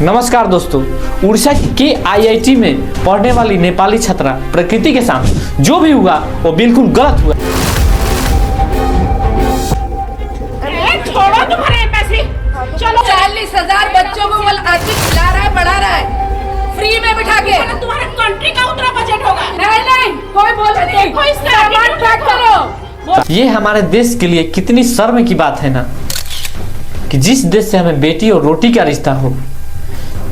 नमस्कार दोस्तों, उड़ीसा के आईआईटी में पढ़ने वाली नेपाली छात्रा प्रकृति के साथ जो भी हुआ वो बिल्कुल गलत हुआ। छोड़ो तुम्हारे पैसे, चलो 40,000 बच्चों को आदमी खिला रहा है, पढ़ा रहा है फ्री में बिठा के। तुम्हारे कंट्री का उतना बजट होगा। नहीं कोई बोल देखो इस सामान पैक करो। ये हमारे देश के लिए कितनी शर्म की बात है ना, कि जिस देश से हमें बेटी और रोटी का रिश्ता हो,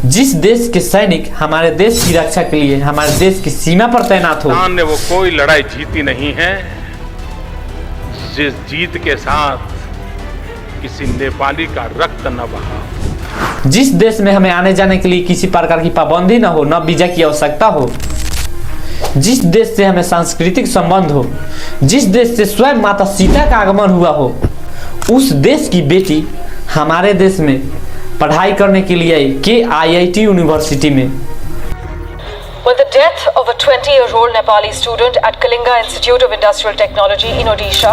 जिस देश के सैनिक हमारे देश की रक्षा के लिए हमारे देश की सीमा पर तैनात हो, ने वो कोई लड़ाई जीती नहीं है जिस जीत के साथ किसी नेपाली का रक्त न बहा। जिस देश में हमें आने जाने के लिए किसी प्रकार की पाबंदी न हो, न वीजा की आवश्यकता हो, जिस देश से हमें सांस्कृतिक संबंध हो, जिस देश से स्वयं माता सीता का आगमन हुआ हो, उस देश की बेटी हमारे देश में पढ़ाई करने के लिए आई के आईआईटी यूनिवर्सिटी में। With the death of a 20-year-old Nepali student at Kalinga Institute of Industrial Technology in Odisha,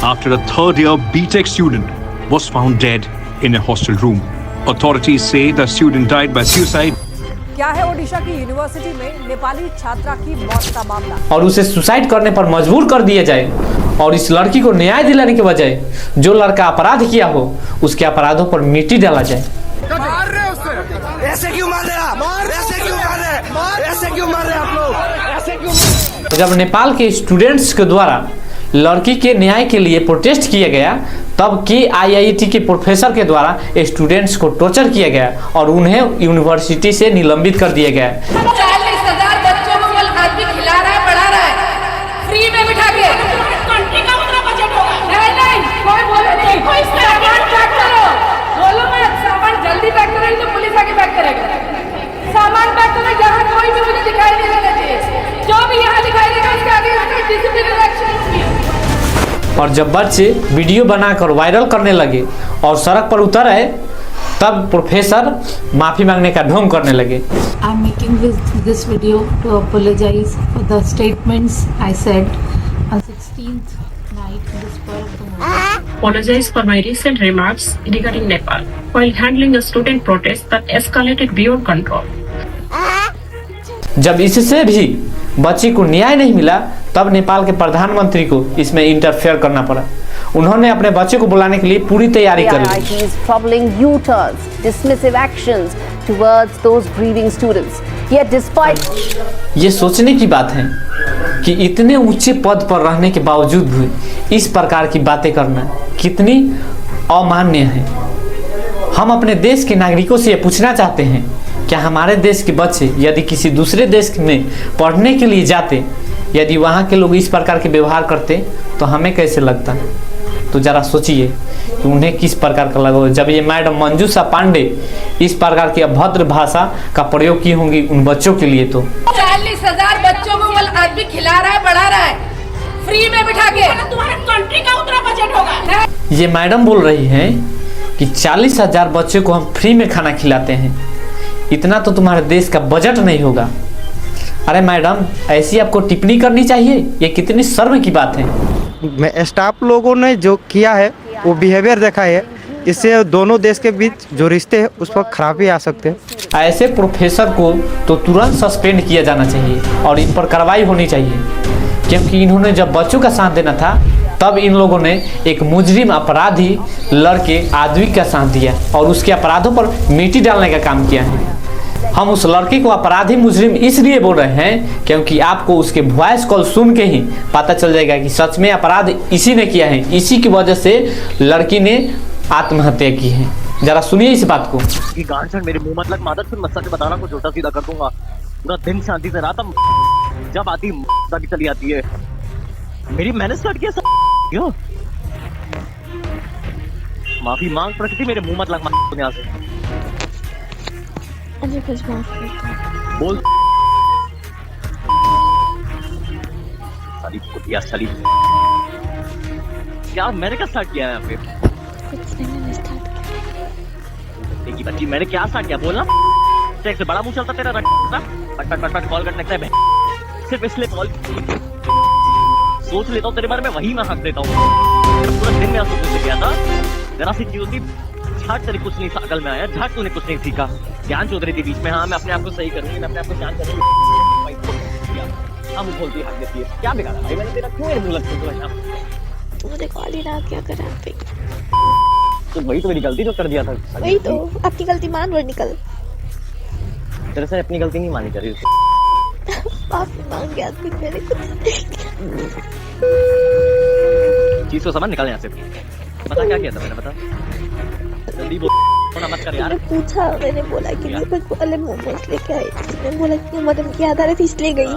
after a third-year BTech student was found dead in a hostel room. Authorities say the student died by suicide. क्या है ओडिशा की university में नेपाली छात्रा की मौत का मामला, और उसे सुसाइड करने पर मजबूर कर दिया जाए और इस लड़की को न्याय दिलाने के बजाय जो लड़का अपराध किया हो उसके अपराधों पर मिट्टी डाला जाए। मार रहे उससे, ऐसे क्यों मार रहे आप? ऐसे क्यों मार रहे? ऐसे क्यों मार रहे आप लोग? ऐसे क्यों? जब नेपाल के स्टूडेंट्स के द्वारा लड़की के न्याय के लिए प्रोटेस्ट किया गया, तब के आईआईटी के प्रोफेसर के द्वारा स्टूडेंट्स को टॉर्चर किया गया और उन्हें यूनिवर्सिटी से निलंबित कर दिया गया। 40,000 बच्चों को आदमी खिला रहा है, पढ़ा रहा है फ्री में बिठा के। कंट्री का उतना बजट होगा। नहीं कोई बोले देखो इस सामान पैक करो। बोलो मत, सामान जल्दी पैक करो, तो पुलिस आके पैक करेगा। सामान पैक करो, यहाँ कोई भी मुझे दिखाई नहीं देना चाहिए। जो भी यहाँ दिखाई देगा उसके आगे डिसिप्लिनरी एक्शन होगी। और जब बच्चे वीडियो बनाकर वायरल करने लगे और सड़क पर उतर आए, तब प्रोफेसर माफी मांगने का ढोंग करने लगे। I'm making this video to apologize for the statements I said on 16th night this spur of the moment. Apologize for my recent remarks regarding Nepal while handling a student protest that escalated beyond control. जब इससे भी बच्ची को न्याय नहीं मिला, तब नेपाल के प्रधानमंत्री को इसमें इंटरफेयर करना पड़ा। उन्होंने अपने बच्चे को बुलाने के लिए पूरी तैयारी कर ली। IIT's troubling U-turns, dismissive actions towards those grieving students. Yet despite ये सोचने की बात है कि इतने ऊंचे पद पर रहने के बावजूद भी इस प्रकार की बातें करना कितनी अमान्य है। हम अपने देश के नागरिकों से ये पूछना चाहते हैं, क्या हमारे देश के बच्चे यदि किसी दूसरे देश में पढ़ने के लिए जाते, यदि वहाँ के लोग इस प्रकार के व्यवहार करते तो हमें कैसे लगता? तो जरा सोचिए कि उन्हें किस प्रकार का लगा। जब ये मैडम मंजूषा पांडे इस प्रकार की अभद्र भाषा का प्रयोग की होंगी उन बच्चों के लिए, तो 40,000 बच्चों को आदमी खिला रहा है, पढ़ा रहा है फ्री में बिठा के। तुम्हारे कंट्री का उतना बजट होगा। ये मैडम बोल रही हैं कि 40,000 बच्चों को हम फ्री में खाना खिलाते हैं, इतना तो तुम्हारे देश का बजट नहीं होगा। अरे मैडम, ऐसी आपको टिप्पणी करनी चाहिए? ये कितनी शर्म की बात है। स्टाफ लोगों ने जो किया है वो बिहेवियर देखा है, इससे दोनों देश के बीच जो रिश्ते हैं उस पर खराबी आ सकते हैं। ऐसे प्रोफेसर को तो तुरंत सस्पेंड किया जाना चाहिए और इन पर कार्रवाई होनी चाहिए, क्योंकि इन्होंने जब बच्चों का साथ देना था तब इन लोगों ने एक मुजरिम अपराधी लड़के आदमी का साथ दिया और उसके अपराधों पर मिट्टी डालने का काम किया है। हम उस लड़के को अपराधी मुजरिम इसलिए बोल रहे हैं क्योंकि आपको उसके वॉइस कॉल सुन के ही पता चल जाएगा कि सच में अपराध इसी ने किया है। इसी की वजह से लड़की ने आत्महत्या की है। जरा सुनिए इस बात को। कि गांड मेरे मुंह मत लग, मादर फिर मस्सा से बताना कुछ उल्टा सीधा कर दूंगा। पूरा दिन शांति से रहा था, जब आती भी चली आती है। मेरी मैंने स्टार्ट किया क्यों? माफी मांग प्रकृति, मेरे मुंह मत लग यहाँ से। बोल साली कुतिया साली, क्या मैंने क्या स्टार्ट किया है यहाँ पे? की बच्ची, मैंने क्या स्टार्ट किया? बोलना से बड़ा मुंह चलता तेरा, पट कॉल करने लगता है। सिर्फ इसलिए कॉल सोच लेता हूँ तेरे बारे में, वही मैं हक देता हूँ। पूरा दिन में सोच किया था, जरा सी चीज होती झाट तेरे कुछ नहीं अकल में आया, झाट तूने कुछ नहीं सीखा। ज्ञान चौधरी थी बीच में, हाँ मैं अपने आप को सही करूंगी, मैं अपने आप को शांत करूंगी। हम बोलती हाथ देती है, क्या बिगाड़ा भाई मैंने तेरा, क्यों मेरे मुंह लगती है? मुझे कॉल ही ना क्या करा पे, तो वही तो मेरी गलती जो कर दिया था। वही तो अपनी गलती मान और निकल। तेरे से अपनी गलती नहीं मानी जा रही। माफी मांग गया फिर मेरे को। चीज को समझ, निकल यहाँ से। पता क्या किया था मैंने, बता जल्दी बोल, मत कर यार। पूछा, मैंने बोला कि दीपक वाले मोमोज लेके आए, मैंने बोला कि मदन की याद आ रही थी इसलिए गई।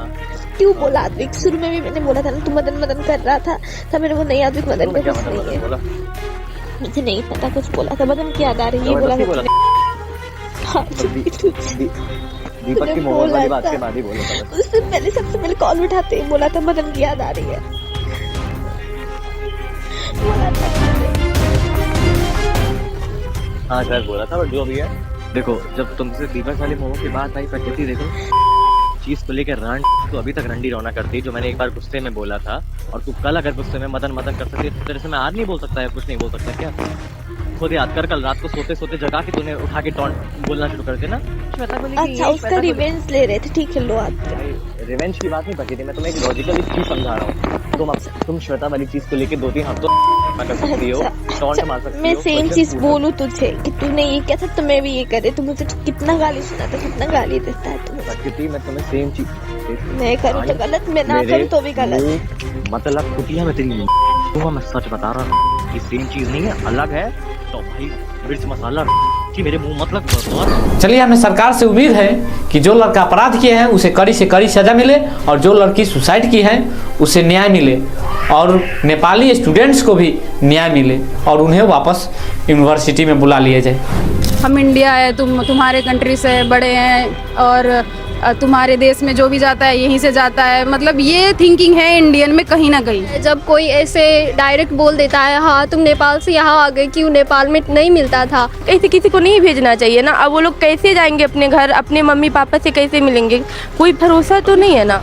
क्यों बोला आद्विक? शुरू में भी मैंने बोला था ना तू मदन मदन कर रहा था, तब मेरे को नहीं आद्विक मदन का कुछ नहीं है, मुझे नहीं पता, कुछ बोला था मदन की याद आ रही है, बोला था। दीपक की मोमोज वाली बात के बाद ही बोला था। उससे पहले, सबसे पहले कॉल उठाते ही बोला था मदन की याद आ रही है। हाँ सर बोला था, और जो भी है देखो, जब तुमसे दीपक वाले मोमो की बात आई प्रकृति, देखो चीज को लेकर रांड तो अभी तक रंडी रोना करती, जो मैंने एक बार गुस्से में बोला था, और तू कल अगर गुस्से में मदन मदन कर सकती है, तेरे से मैं आज नहीं बोल सकता है, कुछ नहीं बोल सकता क्या? खुद याद कर, कल रात को सोते सोते जगा के तूने उठा के टॉन्ट बोलना शुरू कर देना। अच्छा उसका रिवेंज ले रहे थे, ठीक है लो आज। रिवेंज की बात नहीं पकी थी, मैं तुम्हें एक लॉजिकल चीज समझा रहा हूँ। तुम श्वेता वाली चीज को लेके 2-3 हफ्तों कर सकती हो, टॉन्ट मार सकती हो। मैं सेम चीज बोलूं तुझे कि तूने ये क्या था तो मैं भी ये करे, तू मुझे कितना गाली सुनाता, कितना गाली देता है तू। प्रकृति मैं तुम्हें सेम चीज, मैं करूँ तो गलत, मैं ना करूँ तो भी गलत। मतलब कुटिया में तेरी मैं सच बता रहा हूँ, ये सेम चीज नहीं है, अलग है। तो भाई मिर्च मसाला कि मेरे मुंह मतलब। चलिए, हमें सरकार से उम्मीद है कि जो लड़का अपराध किए हैं उसे कड़ी से कड़ी सजा मिले, और जो लड़की सुसाइड की है उसे न्याय मिले, और नेपाली स्टूडेंट्स को भी न्याय मिले, और उन्हें वापस यूनिवर्सिटी में बुला लिया जाए। हम इंडिया है, तुम्हारे कंट्री से बड़े हैं, और तुम्हारे देश में जो भी जाता है यहीं से जाता है, मतलब ये थिंकिंग है इंडियन में कहीं ना कहीं। जब कोई ऐसे डायरेक्ट बोल देता है हाँ तुम नेपाल से यहाँ आ गए, क्यों नेपाल में नहीं मिलता था, ऐसे किसी को नहीं भेजना चाहिए ना। अब वो लोग कैसे जाएंगे अपने घर, अपने मम्मी पापा से कैसे मिलेंगे, कोई भरोसा तो नहीं है ना।